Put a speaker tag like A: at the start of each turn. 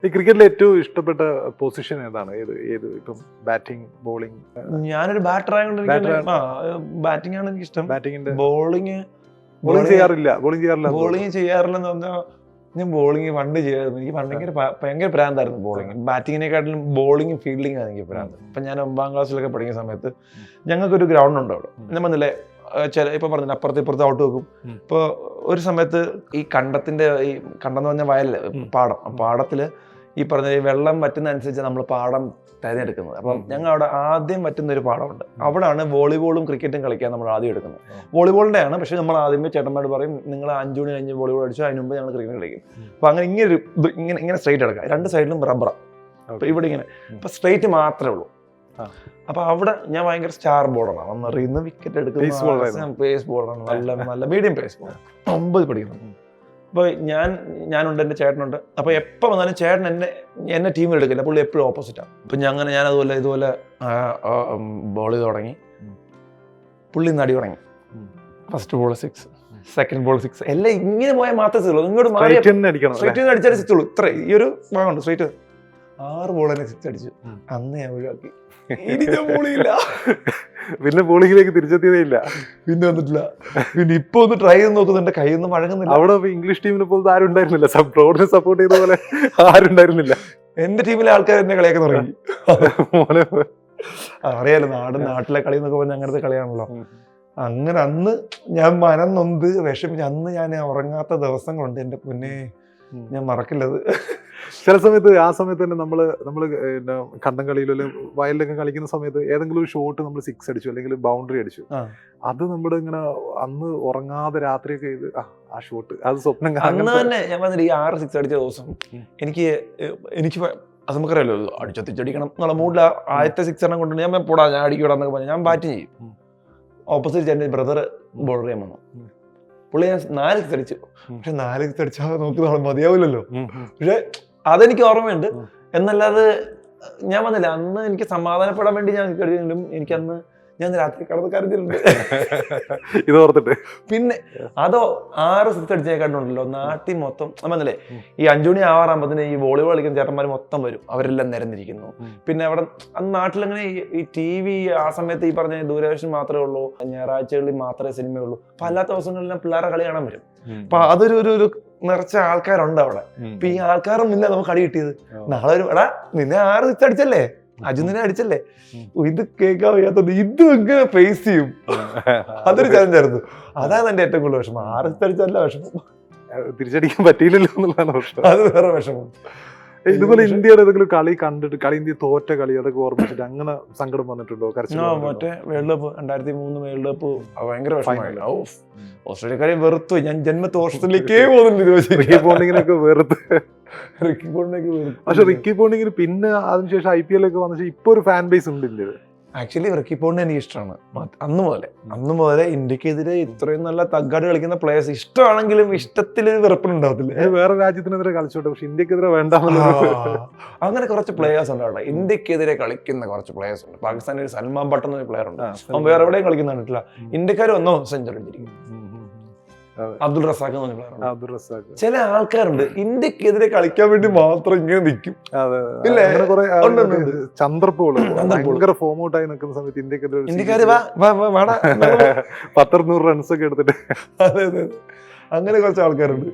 A: ഈ ക്രിക്കറ്റിലെ ഏറ്റവും ഇഷ്ടപ്പെട്ട പൊസിഷൻ ഏതാണ്? ഇപ്പം ബാറ്റിംഗ്, ബോളിംഗ്?
B: ഞാനൊരു ബാറ്റർ ആയതുകൊണ്ട് ബാറ്റിംഗ് ആണ് എനിക്ക് ഇഷ്ടം.
A: ബാറ്റിംഗിന്റെ
B: ബോളിംഗ്
A: ചെയ്യാറില്ലെന്ന്
B: ചെയ്യാറില്ലെന്ന് പറഞ്ഞാൽ ഞാൻ ബോളിംഗ് പണ്ട് ചെയ്യായിരുന്നു. എനിക്ക് ഭയങ്കര പ്രാന്തായിരുന്നു ബോളിംഗ്. ബാറ്റിങ്ങിനെക്കാട്ടിലും ബോളിംഗ് ഫീൽഡിംഗ് ആണ് എനിക്ക് പ്രാന്ത്. ഇപ്പൊ ഞാൻ 9ാം ക്ലാസ്സിലൊക്കെ പഠിക്കുന്ന സമയത്ത് ഞങ്ങൾക്കൊരു ഗ്രൗണ്ട് ഉണ്ട് അവിടെ. ഞാൻ പറഞ്ഞില്ലേ ഇപ്പൊ പറഞ്ഞില്ല അപ്പുറത്ത് ഇപ്പുറത്ത് ഔട്ട് വെക്കും. ഇപ്പൊ ഒരു സമയത്ത് ഈ കണ്ടത്തിന്റെ കണ്ടെന്ന് പറഞ്ഞ വയലില് പാടത്തില് ഈ പറഞ്ഞ വെള്ളം വറ്റുന്ന അനുസരിച്ച് നമ്മൾ പാടം തിരഞ്ഞെടുക്കുന്നത്. അപ്പം ഞങ്ങൾ അവിടെ ആദ്യം വറ്റുന്ന ഒരു പാടമുണ്ട്. അവിടെയാണ് വോളിബോളും ക്രിക്കറ്റും കളിക്കാൻ നമ്മൾ ആദ്യം എടുക്കുന്നത്. വോളിബോളിന്റെ ആണ്, പക്ഷെ നമ്മൾ ആദ്യമേ ചേട്ടന്മാരോട് പറയും നിങ്ങൾ 5 മണി കഴിഞ്ഞ് വോളിബോൾ അടിച്ചു, അതിന് മുമ്പ് ഞങ്ങൾ ക്രിക്കറ്റ് കളിക്കും. അപ്പൊ അങ്ങനെ ഇങ്ങനെ സ്ട്രൈറ്റ് എടുക്കാം. 2 സൈഡിലും റബ്ബറാണ്. അപ്പൊ ഇവിടെ ഇങ്ങനെ ഇപ്പൊ സ്ട്രൈറ്റ് മാത്രമേ ഉള്ളൂ. അപ്പൊ അവിടെ ഞാൻ ഭയങ്കര സ്റ്റാർ ബോളറാണ്. വന്നറിയുന്ന വിക്കറ്റ് എടുക്കുന്ന പേസ് ബോളറാണ്. നല്ല മീഡിയം പേസ് ബോളർ. 9 പഠിക്കുന്നു. അപ്പൊ ഞാനുണ്ട്, എന്റെ ചേട്ടനുണ്ട്. അപ്പൊ എപ്പോ വന്നാലും ചേട്ടൻ എന്നെ ടീമിൽ എടുക്കില്ല. പുള്ളി എപ്പോഴും ഓപ്പോസിറ്റാണ്. അപ്പൊ ഞാൻ ഇതുപോലെ ബോൾ ചെയ്ത് തുടങ്ങി. പുള്ളി നടി തുടങ്ങി. ഫസ്റ്റ് ബോൾ 6, സെക്കൻഡ് ബോൾ 6, എല്ലാം ഇങ്ങനെ പോയാൽ മാത്രമേ ഉള്ളൂ. ഇങ്ങോട്ട് സ്ട്രൈറ്റ് അടിച്ചാൽ 6 ഉള്ളൂ. ഇത്ര ഈ ഒരു ഭാഗമുണ്ട് സ്ട്രൈറ്റ്. 6 ബോൾ തന്നെ 6 അടിച്ചു. അന്ന് ഞാൻ ഒഴിവാക്കി.
A: പിന്നെ ബോളിങ്ങിലേക്ക് തിരിച്ചെത്തിയതേ ഇല്ല.
B: പിന്നെ വന്നിട്ടില്ല. പിന്നെ ഇപ്പൊ ഒന്ന് ട്രൈ ചെയ്ത് നോക്കുന്നുണ്ട്. കൈയൊന്നും വഴങ്ങുന്നില്ല.
A: അവിടെ ഇംഗ്ലീഷ് ടീമിനെ പോലത്തെ ആരും ഉണ്ടായിരുന്നില്ല. റോഡിനെ സപ്പോർട്ട് ചെയ്ത പോലെ ആരും ഉണ്ടായിരുന്നില്ല.
B: എന്റെ ടീമിലെ ആൾക്കാർ എന്നെ കളിയാക്കാൻ തുടങ്ങി. അറിയാലോ നാട്ടിലെ കളി എന്നൊക്കെ പറഞ്ഞാൽ അങ്ങനത്തെ കളിയാണല്ലോ. അങ്ങനെ അന്ന് ഞാൻ മനം നൊന്ത് വിഷമിച്ച് അന്ന് ഞാൻ ഉറങ്ങാത്ത ദിവസങ്ങളുണ്ട്. എന്റെ പൊന്നെ, ഞാൻ മറക്കില്ലത്.
A: ചില സമയത്ത് ആ സമയത്ത് തന്നെ നമ്മള് കണ്ടം കളിയിലോ അല്ലെങ്കിൽ വയലിലൊക്കെ കളിക്കുന്ന സമയത്ത് ഏതെങ്കിലും ഒരു ഷോട്ട് നമ്മൾ 6 അടിച്ചു അല്ലെങ്കിൽ ബൗണ്ടറി അടിച്ചു, അത് നമ്മുടെ ഇങ്ങനെ അന്ന് ഉറങ്ങാതെ രാത്രിയൊക്കെ ഇത് ആ ഷോട്ട് അത് സ്വപ്നം
B: അന്ന് തന്നെ ഞാൻ പറഞ്ഞില്ല. ഈ 6 6 അടിച്ച ദിവസം എനിക്ക് അത് നമുക്കറിയാലോ, അടിച്ചടിക്കണം എന്നുള്ള മൂഡിൽ ആദ്യത്തെ 6 എണ്ണം കൊണ്ടുണ്ട്. ഞാൻ പോടാ ഞാൻ അടിക്കൂടാന്നൊക്കെ പറഞ്ഞു ഞാൻ ബാറ്റ് ചെയ്യും. ഓപ്പോസിറ്റ് എന്റെ ബ്രദർ ബോളർ ചെയ്യാൻ വന്നു. പുള്ളി ഞാൻ 4 6 അടിച്ചു. പക്ഷെ 4 6 അടിച്ചാൽ നോക്കി മതിയാവില്ലല്ലോ. പക്ഷെ അതെനിക്ക് ഓർമ്മയുണ്ട്. എന്നല്ലാതെ ഞാൻ വന്നില്ല. അന്ന് എനിക്ക് സമാധാനപ്പെടാൻ വേണ്ടി ഞാൻ കഴിയുമെങ്കിലും എനിക്കന്ന് ഞാൻ രാത്രി കടന്ന് കരുതിയിട്ടുണ്ട്
A: ഇത് ഓർത്തിട്ട്.
B: പിന്നെ അതോ 6 6 അടിച്ചേക്കാട്ടുണ്ടല്ലോ നാട്ടിൽ മൊത്തം. വന്നില്ലേ ഈ 5 മണി ആവാറാകുമ്പത്തിന് ഈ വോളിബോൾ കളിക്കുന്ന ചേട്ടന്മാർ മൊത്തം വരും. അവരെല്ലാം നിരന്നിരിക്കുന്നു. പിന്നെ അവിടെ അന്ന് നാട്ടിലങ്ങനെ ഈ TV ആ സമയത്ത് ഈ പറഞ്ഞ ദൂരദർശൻ മാത്രമേ ഉള്ളൂ. ഞായറാഴ്ചകളിൽ മാത്രമേ സിനിമയുള്ളൂ. അപ്പൊ അല്ലാത്ത ദിവസങ്ങളിലെല്ലാം പിള്ളേരെ കളി കാണാൻ വരും. അപ്പൊ അതൊരു നിറച്ച ആൾക്കാരുണ്ട് അവിടെ. അപ്പൊ ഈ ആൾക്കാരൊന്നും ഇല്ല നമുക്ക് അടി കിട്ടിയത്. നാളെ വരും, എടാ നിന്നെ 6 6 അടിച്ചല്ലേ, അജുനെ അടിച്ചല്ലേ. ഇത് കേൾക്കാൻ വയ്യാത്തത് ഇത് എങ്ങനെ ഫേസ് ചെയ്യും? അതൊരു ചലഞ്ചായിരുന്നു. അതാണ് എന്റെ ഏറ്റവും കൂടുതൽ വിഷമം. 6 6 അടിച്ചല്ല വിഷമം,
A: തിരിച്ചടിക്കാൻ പറ്റിയില്ലല്ലോ എന്നുള്ളതാണ് പ്രശ്നം.
B: അത് വേറെ വിഷമം.
A: ഇതുപോലെ ഇന്ത്യയുടെ ഏതെങ്കിലും കളി കണ്ടിട്ട് ഇന്ത്യ തോറ്റ കളി അതൊക്കെ ഓർമ്മിച്ചിട്ട് അങ്ങനെ സങ്കടം വന്നിട്ടുണ്ടോ?
B: മറ്റേ വേൾഡ് കപ്പ് 2003 വേൾഡ് കപ്പ് ഭയങ്കര വിഷമമായില്ല. ഓസ്ട്രേലിയക്കാരെ വെറുത്തു. ഞാൻ ജന്മത്തെ ഓസ്ട്രേലിയക്കേ പോകുന്നുണ്ട്.
A: റിക്കി പോണ്ടിങ്ങിനൊക്കെ വെറുത്ത്. പക്ഷെ റിക്കി പോണ്ടിങ്ങിന് പിന്നെ അതിനുശേഷം IPL ഒക്കെ വന്ന ഇപ്പൊ ഒരു ഫാൻ ബേസ് ഉണ്ട് ഇന്ത്യയിൽ.
B: ആക്ച്വലി റിക്കി പോണ്ടിങ് എനിക്ക് ഇഷ്ടമാണ്. അന്ന് മുതലേ ഇന്ത്യക്കെതിരെ ഇത്രയും നല്ല തഗ്ഗാട് കളിക്കുന്ന പ്ലേയേഴ്സ് ഇഷ്ടമാണെങ്കിലും ഇഷ്ടത്തിൽ വെറുപ്പുണ്ടാവത്തില്ല.
A: വേറെ രാജ്യത്തിനെതിരെ കളിച്ചോട്ടെ, പക്ഷെ ഇന്ത്യക്കെതിരെ വേണ്ട.
B: അങ്ങനെ കുറച്ച് പ്ലേയേഴ്സ് ഉണ്ട് അവിടെ. ഇന്ത്യക്കെതിരെ കളിക്കുന്ന കുറച്ച് പ്ലേയേഴ്സ് ഉണ്ട്. പാകിസ്ഥാനിൽ ഒരു സൽമാൻ ഭട്ട് എന്നൊരു പ്ലെയർ ഉണ്ട്. അവൻ വേറെ എവിടെയും കളിക്കുന്ന കണ്ടിട്ടില്ല. ഇന്ത്യക്കാർ വന്നോ സെഞ്ചുറി അടിച്ചിരിക്കും. അബ്ദുൾ റസാഖ് എന്ന് പറഞ്ഞ പ്ലെയർ. ചില ആൾക്കാരുണ്ട് ഇന്ത്യക്കെതിരെ കളിക്കാൻ വേണ്ടി മാത്രം ഇങ്ങനെ നിൽക്കും.
A: ചന്ദ്രപോള് ഭയങ്കര ഫോം ഔട്ട് ആയി നിൽക്കുന്ന സമയത്ത്
B: ഇന്ത്യക്കാര്
A: 100 റൺസ് ഒക്കെ എടുത്തിട്ട്
B: അതെ അങ്ങനെ കുറച്ച് ആൾക്കാരുണ്ട്.